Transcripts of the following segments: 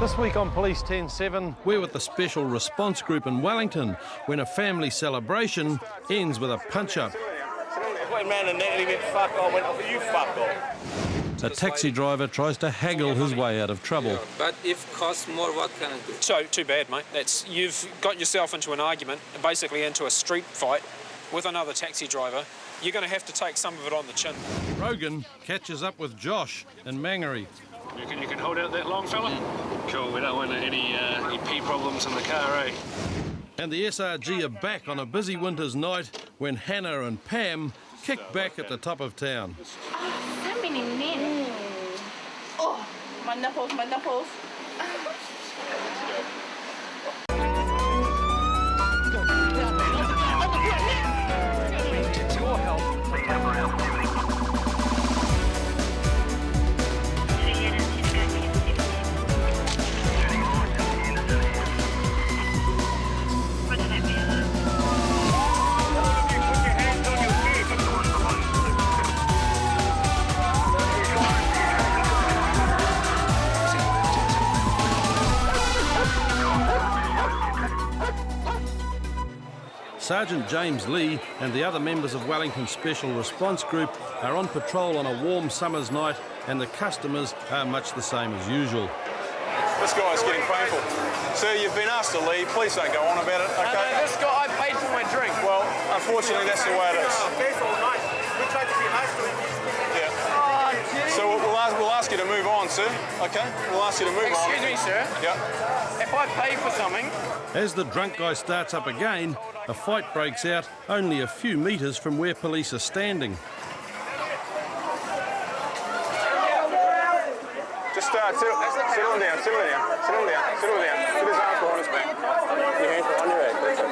This week on Police 10-7, we're with the Special Response Group in Wellington when a family celebration ends with a punch-up. A taxi driver tries to haggle his way out of trouble. But if costs more, what can I do? So, too bad, mate. You've got yourself into an argument, basically into a street fight with another taxi driver. You're going to have to take some of it on the chin. Rogan catches up with Josh in Mangere. You can hold out that long, fella? Cool, we don't want any pee problems in the car, eh? And the SRG are back on a busy winter's night when Hannah and Pam kick back at the top of town. So many men. Oh, my nipples, my nipples. Sergeant James Lee and the other members of Wellington Special Response Group are on patrol on a warm summer's night, and the customers are much the same as usual. This guy's getting painful. Sir, you've been asked to leave. Please don't go on about it, okay? No, this guy, I paid for my drink. Well, unfortunately, that's the way it is. We tried to be nice to him. Yeah. So we'll ask you to move on, sir, okay? We'll ask you to move on. Excuse me, sir. Yeah. If I pay for something... As the drunk guy starts up again, a fight breaks out only a few metres from where police are standing. Just settle him down, settle him down, settle him down, settle him down. Put his arms behind his back. Your hands behind your head. That's it.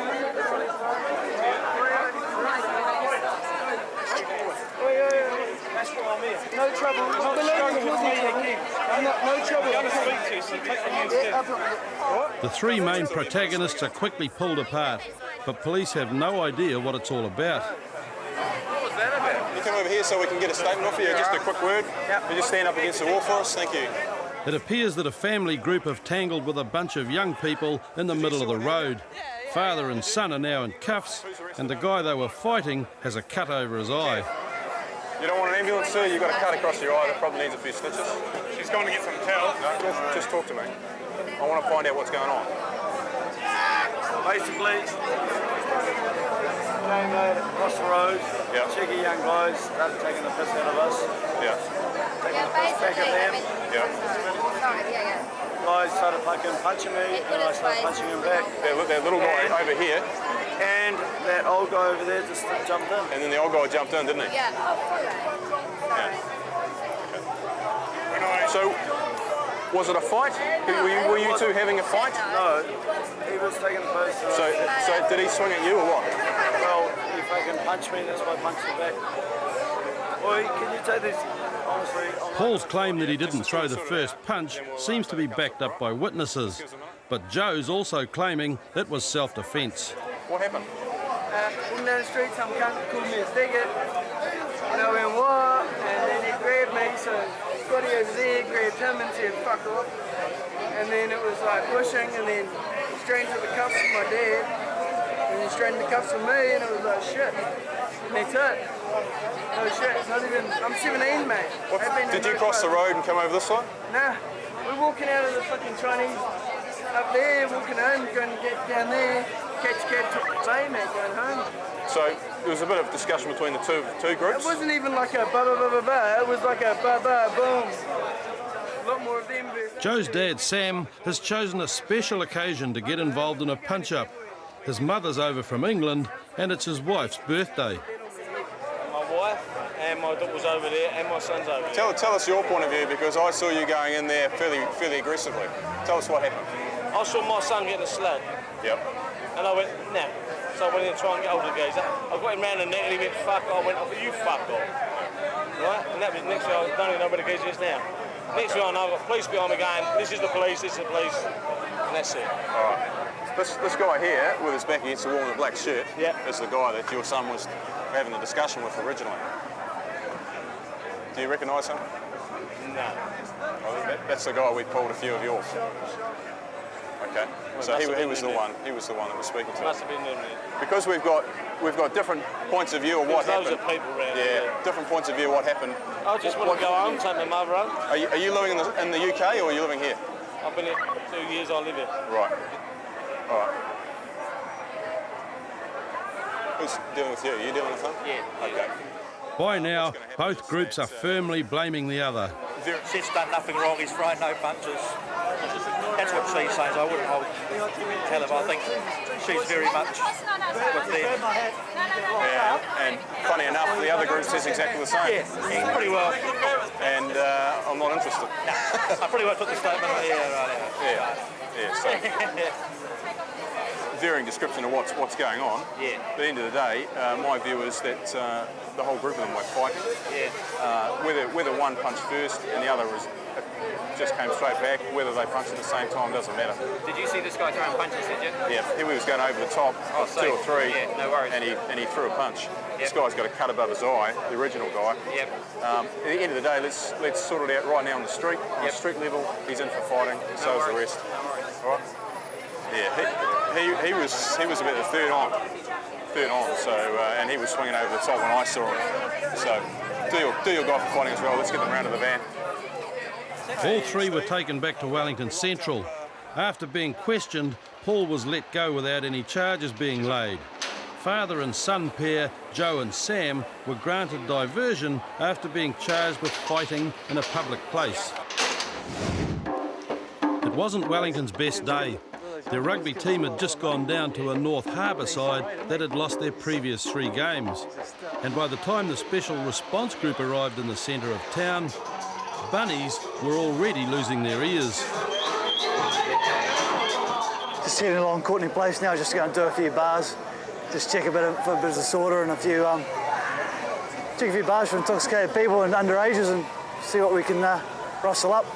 No trouble. No trouble. The three main protagonists are quickly pulled apart, but police have no idea what it's all about. What was that about? You come over here so we can get a statement off you, just a quick word. You just stand up against the wall for us, thank you. It appears that a family group have tangled with a bunch of young people in the middle of the road. Father and son are now in cuffs, and the guy they were fighting has a cut over his eye. You don't want an ambulance, sir? You've got a cut across your eye that probably needs a few stitches. She's going to get some towels. No, just talk to me. I want to find out what's going on. Basically, came across the road, cheeky young guys started taking the piss out of us. Yeah. Taking the piss back at them. Yeah. Guys started fucking punching me, and I started punching them back. That little guy over here. And that old guy over there just jumped in. And then the old guy jumped in, didn't he? Yeah. So, was it a fight? Were you two having a fight? No, he was taking the piss. So did he swing at you or what? Well, he fucking punched me, that's why I punched him back. Boy, can you take this, honestly? Paul's claim that he didn't throw the first punch seems to be backed up by witnesses, but Joe's also claiming it was self-defence. What happened? Walking down the street, some cunt called me a faggot. And I went, what? And then he grabbed me, so Scotty over there grabbed him and said, fuck off. And then it was like pushing, and then he straightened to the cuffs of my dad, and he straightened the cuffs of me, and it was like, shit. And that's it. No shit, it's not even, I'm 17, mate. Did you cross the road and come over this side? Nah, we're walking out of the fucking Chinese up there, walking home, going to get down there, catch cab, took the plane, mate, going home. So there was a bit of discussion between the two groups? It wasn't even like a ba-ba-ba-ba-ba, it was like a ba-ba-boom. A lot more of them. Joe's dad, Sam, has chosen a special occasion to get involved in a punch-up. His mother's over from England, and it's his wife's birthday. My wife and my daughter's over there, and my son's over there. Tell us your point of view, because I saw you going in there fairly aggressively. Tell us what happened. I saw my son getting a slug. Yep. And I went, nah. So I went in to try and get hold of the geezer. I got him round the neck and he went, fuck off. I went, you fuck off. Right? And that was next thing, I don't even know where the geezer is now. Next thing I know, I've got police behind me going, this is the police, this is the police. And that's it. All right. This guy here, with his back against the wall in the black shirt, is the guy that your son was having a discussion with originally. Do you recognise him? No. Well, That's the guy we pulled a few of you off. Okay. So he was the one. He was the one that was speaking to us. Must have been there. Because we've got different points of view of what happened. Loads of people around. Yeah, different points of view of what happened. I just want to go home, take my mother home. Are you living in the UK or are you living here? I've been here 2 years. I live here. Right. All right. Who's dealing with you? Are you dealing with him? Yeah. Okay. By now, both groups are firmly blaming the other. Sid's done nothing wrong, he's thrown no punches. That's what she says. I wouldn't tell her, but I think she's very much with them. Yeah, and funny enough, the other group says exactly the same. Yeah, pretty well. And I'm not interested. I pretty well took the statement. Yeah, so varying description of what's going on. Yeah. At the end of the day, my view is that the whole group of them were fighting. Yeah. Whether one punched first and the other just came straight back, whether they punched at the same time doesn't matter. Did you see this guy throwing punches, did you? Yeah, he was going over the top of 2 or 3, yeah, no worries. and he threw a punch. Yep. This guy's got a cut above his eye, the original guy. Yep. At the end of the day, let's sort it out right now on the street. On the street level, he's in for fighting, so is the rest. All right? Yeah, he was about the third on. So and he was swinging over the top when I saw him. So do your guy for fighting as well. Let's get them round to the van. All 3 were taken back to Wellington Central. After being questioned, Paul was let go without any charges being laid. Father and son pair, Joe and Sam, were granted diversion after being charged with fighting in a public place. It wasn't Wellington's best day. Their rugby team had just gone down to a North Harbour side that had lost their previous 3 games. And by the time the special response group arrived in the centre of town, bunnies were already losing their ears. Just heading along Courtney Place now, just going to do a few bars. Just check for a bit of disorder and check a few bars for intoxicated people and underages and see what we can rustle up.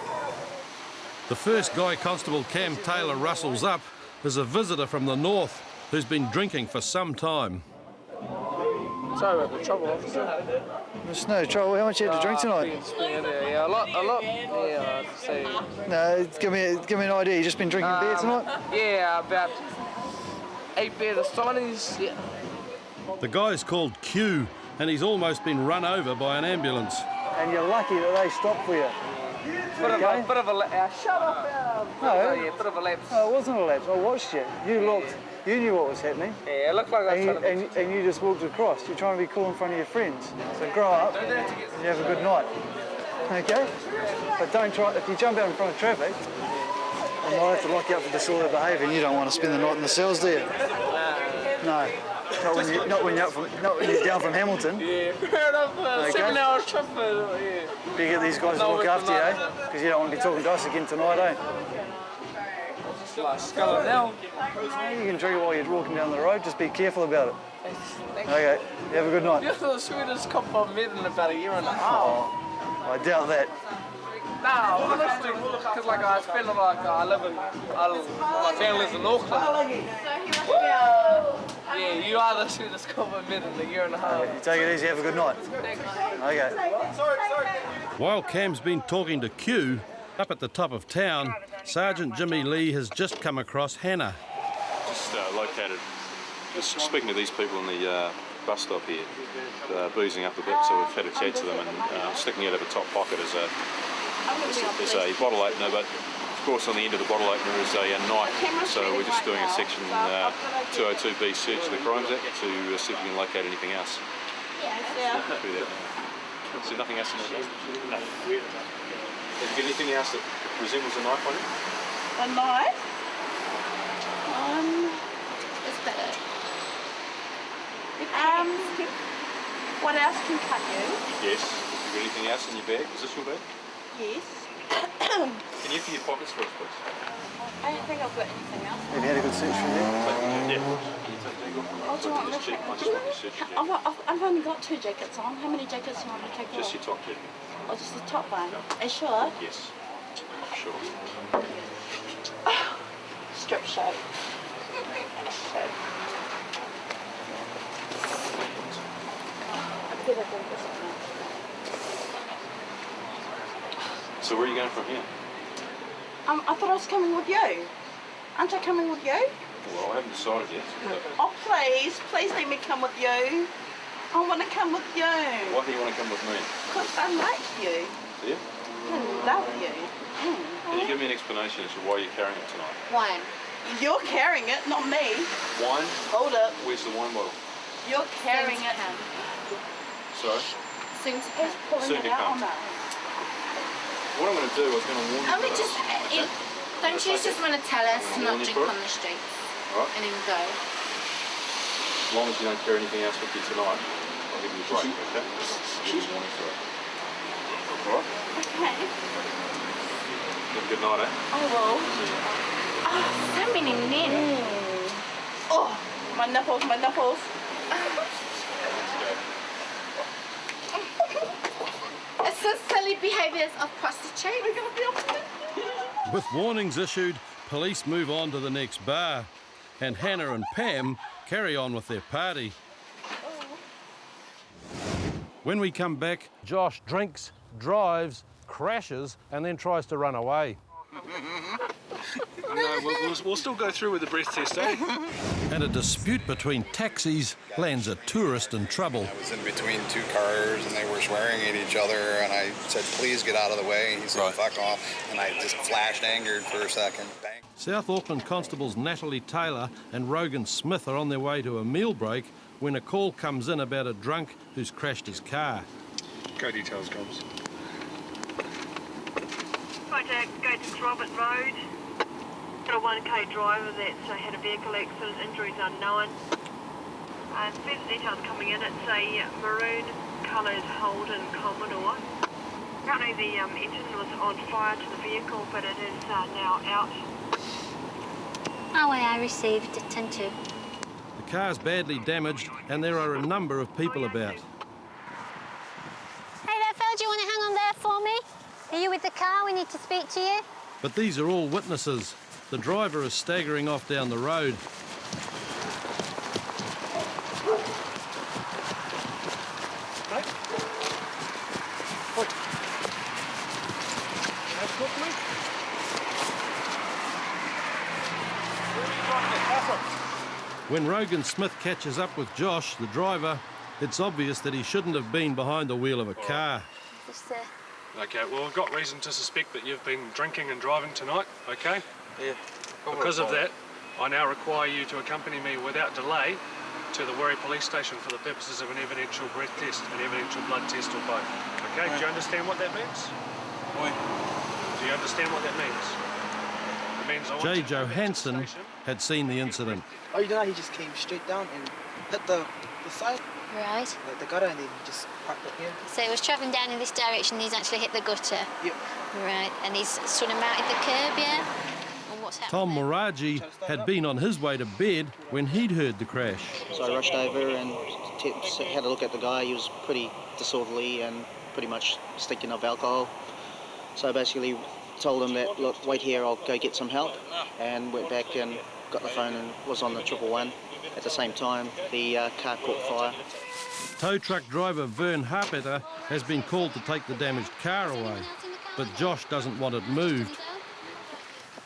The first guy Constable Cam Taylor rustles up is a visitor from the north who's been drinking for some time. Sorry about the trouble, officer. There's no trouble. How much you had to drink tonight? Yeah, a lot. Yeah, I'd say. No, give me an idea. You just been drinking beer tonight? Yeah, about 8 beers of Sonny's. Yeah. The guy's called Q, and he's almost been run over by an ambulance. And you're lucky that they stopped for you. Bit of a shut up. No. Yeah, bit of a lapse. No, it wasn't a lapse. I watched you. You looked. You knew what was happening. Yeah, it looked like I was trying to... And you just walked across. You're trying to be cool in front of your friends. So grow up and you have a good night. Okay? But don't try... If you jump out in front of traffic, I might have to lock you up for disorderly behaviour, and you don't want to spend the night in the cells, do you? No. Not when you're down from Hamilton. Yeah, fair enough. 7 hours trip. Yeah. You get these guys to look after you, eh? Because you don't want to be talking to us again tonight, eh? Like sculling now. You can drink it while you're walking down the road. Just be careful about it. Okay. You have a good night. You're the sweetest cop I've met in about a year and a half. Oh, I doubt that. No, honestly, because like I spend like my family lives in Auckland. Yeah, you are the sweetest cop I've met in a year and a half. You take it easy. Have a good night. Okay. While Cam's been talking to Q, up at the top of town, Sergeant Jimmy Lee has just come across Hannah. Just located, just speaking to these people in the bus stop here, boozing up a bit, so we've had a chat to them, and sticking out of a top pocket is a bottle opener, but of course on the end of the bottle opener is a knife, so we're just doing a section 202B search of the Crimes Act to see if we can locate anything else. Through that. Is there nothing else in the No. Have you got anything else that resembles a knife on it? A knife? Is that it? What else can cut you? Yes. Have you got anything else in your bag? Is this your bag? Yes. Can you empty your pockets for us, please? I don't think I've got anything else. Have you had a good search through there? Yeah. Can you take your bag off? Do you want me to check? I just want to search your jacket. I've only got 2 jackets on. How many jackets do you want me to take Just off? your top jacket. Or just the top one? Are you sure? Yes. Sure. Strip show. So where are you going from here? I thought I was coming with you. Aren't I coming with you? Well, I haven't decided yet. Oh, please let me come with you. I want to come with you. Why do you want to come with me? Because I like you. Do you? I love you. Can you give me an explanation as to why you're carrying it tonight? Wine. You're carrying it, not me. Wine? Hold up. Where's the wine bottle? You're carrying it. Sorry? Soon to come. Soon to come. What I'm going to do, I was going to warn you. Oh, we just, don't you just want to tell us to not drink on the streets? Right. And then go. As long as you don't carry anything else with you tonight, I'll give you a break, okay? I'll give you a warning for it. Alright? Okay. Have a good night, eh? I will. Oh, so many men. Oh, my nipples. It's the silly behaviours of prostitutes. With warnings issued, police move on to the next bar, and Hannah and Pam carry on with their party. When we come back, Josh drinks, drives, crashes, and then tries to run away. No, we'll still go through with the breath test, eh? And a dispute between taxis lands a tourist in trouble. I was in between two cars and they were swearing at each other and I said, please get out of the way. And he said, fuck off. And I just flashed angered for a second. Bang. South Auckland constables Natalie Taylor and Rogan Smith are on their way to a meal break when a call comes in about a drunk who's crashed his car. Go details, Combs. Contact Gators Robert Road. Got a 1K driver that's had a vehicle accident, injuries unknown. Further details coming in, it's a maroon coloured Holden Commodore. Apparently the engine was on fire to the vehicle, but it is now out. Oh, I received it, too. The car's badly damaged and there are a number of people about. Hey there, fella, do you want to hang on there for me? Are you with the car? We need to speak to you. But these are all witnesses. The driver is staggering off down the road. When Rogan Smith catches up with Josh, the driver, it's obvious that he shouldn't have been behind the wheel of a car. Okay, well, we've got reason to suspect that you've been drinking and driving tonight, okay? Yeah. Because of that, I now require you to accompany me without delay to the Wiri police station for the purposes of an evidential breath test, an evidential blood test or both. Okay, do you understand what that means? Do you understand what that means? It means I want Jay you to go back to the Johansson station. had seen the incident. Oh, you know, he just came straight down and hit the side, Right. the gutter, and then he just parked up here. So he was travelling down in this direction, he's actually hit the gutter. Yep. Right, and he's sort of mounted the curb, yeah? And what's happened Tom there? Muraji had been on his way to bed when he'd heard the crash. So I rushed over and had a look at the guy. He was pretty disorderly and pretty much stinking of alcohol. So I basically told him that, look, wait here, I'll go get some help, and went back and got the phone and was on the 111. At the same time, the car caught fire. Tow truck driver Vern Harpeter has been called to take the damaged car away, but Josh doesn't want it moved.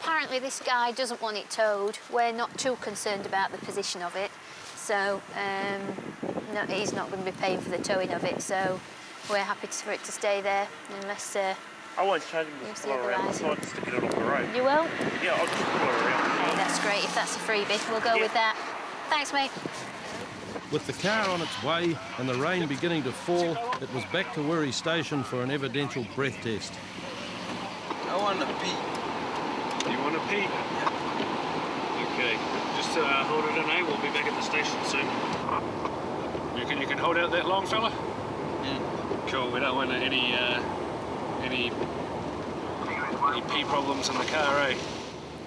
Apparently this guy doesn't want it towed. We're not too concerned about the position of it, so no, he's not going to be paying for the towing of it, so we're happy for it to stay there unless I won't change the colour around the side, sticking it on the road. You will? Yeah, I'll just pull it around. Okay, that's great. If that's a freebie, we'll go with that. Thanks, mate. With the car on its way and the rain beginning to fall, it was back to Wiri Station for an evidential breath test. I want to pee. You want to pee? Okay, just hold it in, eh? We'll be back at the station soon. You can hold out that long, fella? Yeah. Cool, we don't want any pee problems in the car, eh?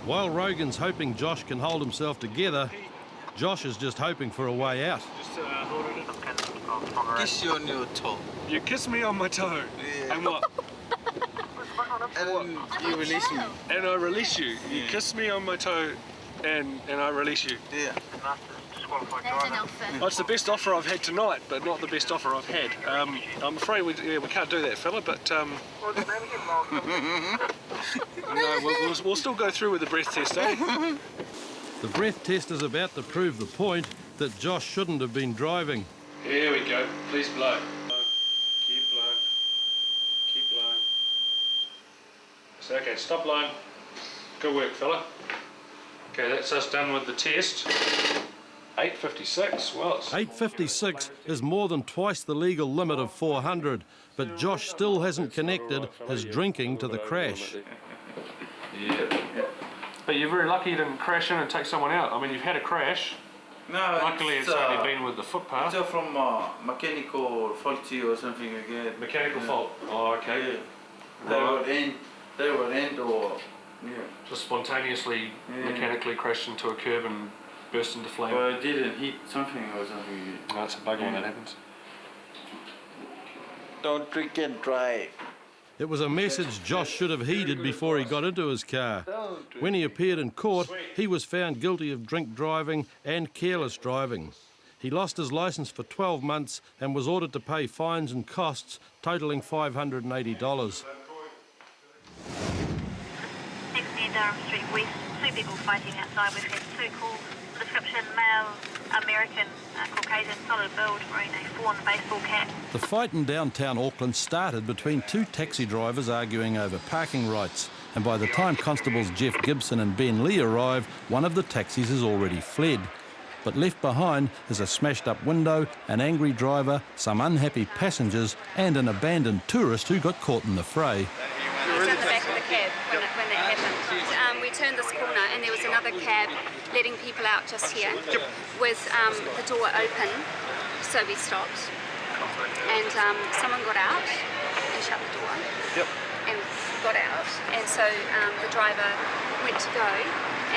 While Rogan's hoping Josh can hold himself together, Josh is just hoping for a way out. Just hold it in. Kiss you on your toe. You kiss me on my toe. Yeah. And what? And then you release me. And I release you. You kiss me on my toe and I release you. Yeah. There's an offer. Well, it's the best offer I've had tonight, but not the best offer I've had. I'm afraid we can't do that, fella, but no, we'll still go through with the breath test, eh? The breath test is about to prove the point that Josh shouldn't have been driving. Here we go. Please blow. Keep blowing. Keep blowing. So, okay, stop blowing. Good work, fella. Okay, that's us done with the test. 8.56, well, it's... 8.56 is more than twice the legal limit of 400, but Josh still hasn't connected his drinking to the crash. Yeah. But you're very lucky you didn't crash in and take someone out. I mean, you've had a crash. No, luckily it's only been with the footpath. It's from mechanical faulty or something like that. Mechanical fault? Oh, okay. Yeah. They were end or... Yeah. Just spontaneously, mechanically crashed into a curb and burst into flame. Well, it didn't hit something or something. No, it's a bug when that happens. Don't drink and drive. It was a message Josh should have heeded before he got into his car. When he appeared in court, he was found guilty of drink driving and careless driving. He lost his licence for 12 months and was ordered to pay fines and costs totalling $580. Next near Durham Street West, 2 people fighting outside. We've had 2 calls. Description, male, American, Caucasian, solid build, wearing a fawn baseball cap. The fight in downtown Auckland started between 2 taxi drivers arguing over parking rights, and by the time constables Jeff Gibson and Ben Lee arrive, one of the taxis has already fled. But left behind is a smashed-up window, an angry driver, some unhappy passengers and an abandoned tourist who got caught in the fray. I was in the back of the cab when that happened. We turned this corner and there was another cab letting people out just here with the door open, so we stopped. And someone got out and shut the door and got out, and so the driver went to go,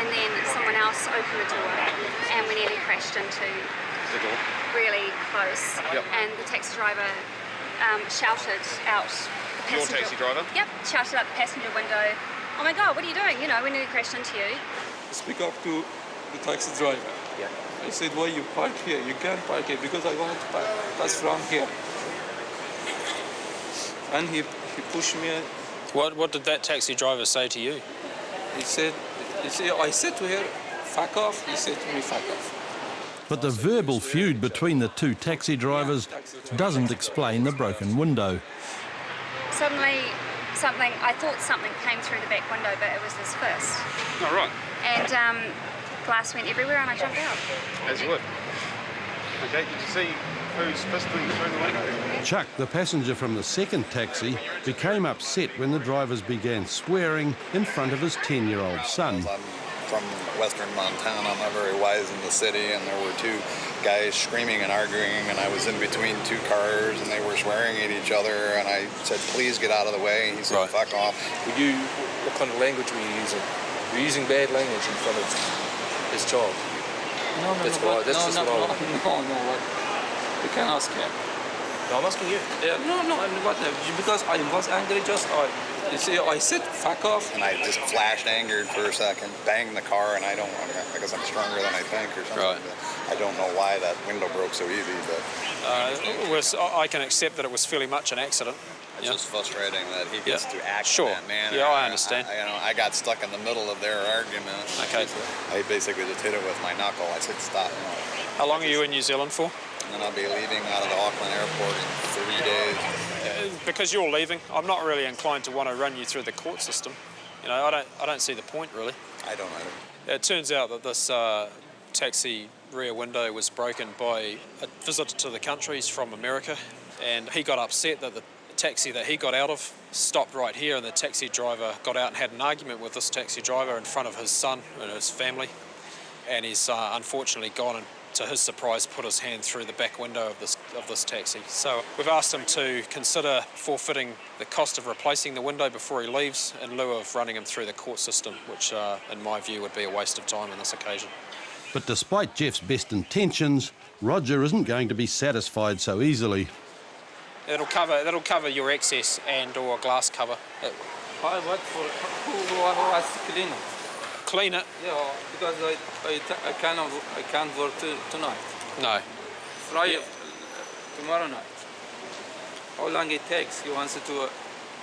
and then someone else opened the door and we nearly crashed into The door. really close. And the taxi driver shouted out the Your passenger... taxi driver? Yep, shouted out the passenger window, "Oh my God, what are you doing? You know, we nearly crashed into you." Speak up to the taxi driver. I said, "Why you park here? You can't park here because I want to pass from here." And he pushed me. What did that taxi driver say to you? He said, I said to her, "Fuck off." He said to me, "Fuck off." But the verbal feud between the 2 taxi drivers doesn't explain the broken window. Suddenly, I thought something came through the back window, but it was his fist. Oh, right. And glass went everywhere and I jumped out. As you would. Okay, did you see who's fisting through the window? Chuck, the passenger from the second taxi, became upset when the drivers began swearing in front of his 10-year-old son. I'm from western Montana. I'm not very wise in the city, and there were 2 guys screaming and arguing, and I was in between 2 cars, and they were swearing at each other, and I said, "Please get out of the way." He said, "Fuck off." What kind of language were you using? Were you using bad language in front of his child? No. You can ask him. No, I'm asking you. Yeah, no, because I was angry you see, I said, "Fuck off." And I just flashed angered for a second, banged the car, and I guess I'm stronger than I think or something. Right. I don't know why that window broke so easy, but... I can accept that it was fairly much an accident. It's just frustrating that he gets to act Sure. in that manner. Yeah, I understand. I got stuck in the middle of their argument. Okay. I basically just hit it with my knuckle. I said, "Stop." How long are you in New Zealand for? And then I'll be leaving out of the Auckland airport in 3 days. Because you're leaving, I'm not really inclined to want to run you through the court system. You know, I don't see the point really. I don't either. It turns out that this taxi rear window was broken by a visitor to the country. He's from America, and he got upset that the taxi that he got out of stopped right here, and the taxi driver got out and had an argument with this taxi driver in front of his son and his family, and he's unfortunately gone and, to his surprise, put his hand through the back window of this taxi. So we've asked him to consider forfeiting the cost of replacing the window before he leaves in lieu of running him through the court system, which in my view would be a waste of time on this occasion. But despite Jeff's best intentions, Roger isn't going to be satisfied so easily. That'll cover your excess and or glass cover. I work for who was cleaner. clean it. Yeah, because I can't work tonight. No. Friday, tomorrow night. How long it takes? He wants to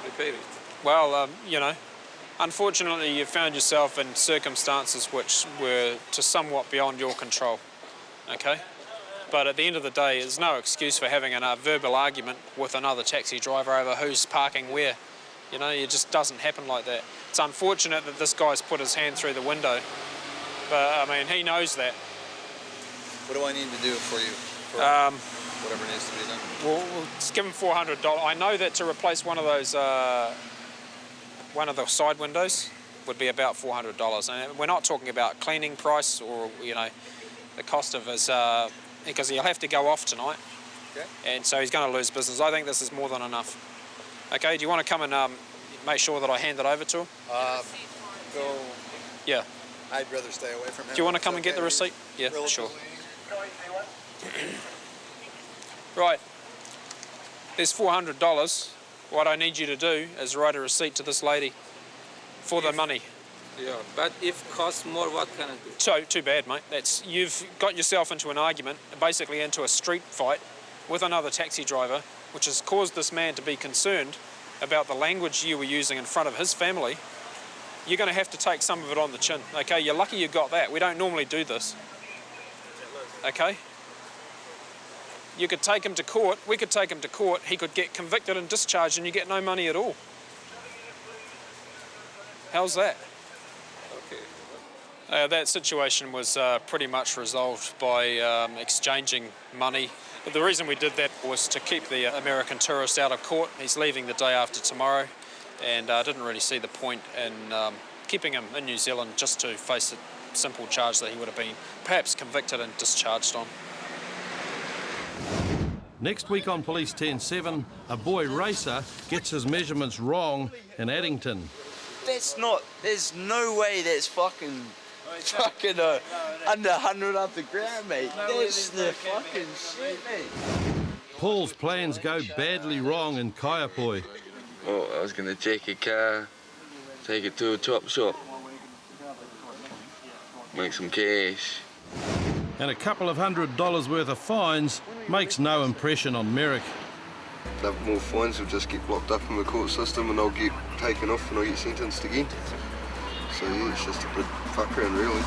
repair it. Well, you know, unfortunately you found yourself in circumstances which were to somewhat beyond your control, okay? But at the end of the day, there's no excuse for having a verbal argument with another taxi driver over who's parking where. You know, it just doesn't happen like that. It's unfortunate that this guy's put his hand through the window, but I mean, he knows that. What do I need to do for you? Whatever needs to be done. We'll just give him $400. I know that to replace one of those, one of the side windows would be about $400. And we're not talking about cleaning price or, you know, the cost of his, because he'll have to go off tonight. Okay. And so he's going to lose business. I think this is more than enough. Okay, do you want to come and make sure that I hand it over to him? Go. Yeah. I'd rather stay away from him. Do you want to come and get the receipt? Yeah, sure. Right. There's $400. What I need you to do is write a receipt to this lady for the money. Yeah, but if it costs more, what can I do? So, too bad, mate. You've got yourself into an argument, basically into a street fight with another taxi driver, which has caused this man to be concerned about the language you were using in front of his family. You're going to have to take some of it on the chin, okay? You're lucky you got that. We don't normally do this, okay? You could take him to court. We could take him to court. He could get convicted and discharged and you get no money at all. How's that? Okay. That situation was pretty much resolved by exchanging money. But the reason we did that was to keep the American tourist out of court. He's leaving the day after tomorrow, and I didn't really see the point in keeping him in New Zealand just to face a simple charge that he would have been perhaps convicted and discharged on. Next week on Police 10-7, a boy racer gets his measurements wrong in Addington. That's not, there's no way that's fucking under 100 off the ground, mate. That's the fucking shit, mate. Paul's plans go badly wrong in Kaiapoi. Oh, I was going to take a car, take it to a top shop, make some cash. And a couple of $100 worth of fines makes no impression on Merrick. If more fines, will just get locked up in the court system and I'll get taken off and I'll get sentenced again. So yeah, it's just a bit fuck around really.